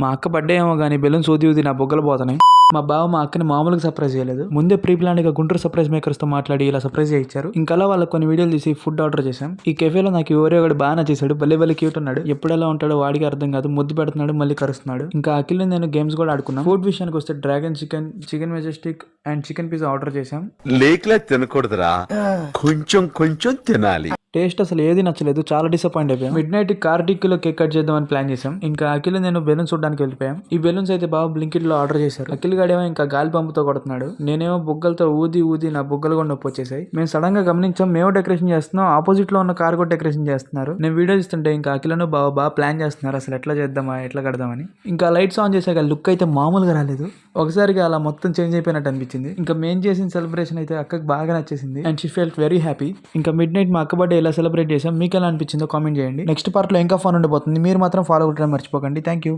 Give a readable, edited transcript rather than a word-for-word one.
మా అక్క బర్త్డే ఏమో కానీ బెలూన్ సూది ఊది నా బొగ్గలు పోతున్నాయి. మా బావ మా అక్కని మామూలుగా సర్ప్రైజ్ చేయలేదు, ముందే ప్రీ ప్లాన్ గా గుంటూరు సర్ప్రైజ్ మేకర్స్ తో మాట్లాడి ఇలా సర్ప్రైజ్ చేయించారు. ఇంకా వాళ్ళకి కొన్ని వీడియోలు తీసి ఫుడ్ ఆర్డర్ చేశాం. ఈ కెఫేలో నాకు ఎవరో ఒకటి బాగా నచ్చేసాడు, భలే క్యూట్ ఉన్నాడు. ఎప్పుడు ఎలా ఉంటాడో వాడికి అర్థం కాదు, ముద్దు పెడుతున్నాడు మళ్ళీ కరుస్తున్నాడు. ఇంకా అఖిల్ నేను గేమ్స్ కూడా ఆడుకున్నాం. ఫుడ్ విషయానికి వస్తే dragon chicken Majestic and chicken pizza order చేశాం. లేక్లా తినకూడదురా, కొంచెం కొంచెం తినాలి. టేస్ట్ అసలు ఏది నచ్చలేదు, చాలా డిసప్పాయింట్ అయిపోయాం. మిడ్ నైట్ కార్డిక్లో కేక్ కట్ చేద్దామని ప్లాన్ చేసాం. ఇంకా అఖిల్ నేను బెలూన్స్ చూడడానికి వెళ్ళిపోయాం. ఈ బెలూన్స్ అయితే బాగా బ్లింకిట్ లో ఆర్డర్ చేశారు. అఖిల్ గాడేమో ఇంకా గాలి పంపుతో కొడుతున్నాడు, నేనేమో బుగ్గలతో ఊది నా బుగ్గలు కూడా నొప్పి వచ్చేసాయి. మేము సడన్ గా గమనించాం, మేము డెకరేషన్ చేస్తున్నాం, ఆపోజిట్ లో ఉన్న కార్ కూడా డెకరేషన్ చేస్తున్నారు. నేను వీడియో ఇస్తుంటే ఇంకా అఖిలను బాగా ప్లాన్ చేస్తున్నారు, అసలు ఎట్లా చేద్దామా ఎట్లా కడదామని. ఇంకా లైట్స్ ఆన్ చేశాక లుక్ అయితే మామూలుగా రాలేదు, ఒకసారిగా అలా మొత్తం చేంజ్ అయిపోయినట్టు అనిపించింది. ఇంకా మేము చేసిన సెలబ్రేషన్ అయితే అక్కకి బాగా నచ్చేసింది and she felt very happy. ఇంకా మిడ్ నైట్ మా అక్క బర్త్డే ఎలా సెలబ్రేట్ చేసాం, మీకు ఎలా అనిపించిందో కామెంట్ చేయండి. నెక్స్ట్ పార్ట్ లో ఇంకా ఫన్ ఉండబోతుంది, మీరు మాత్రం ఫాలో అవ్వడం మర్చిపోకండి. Thank you.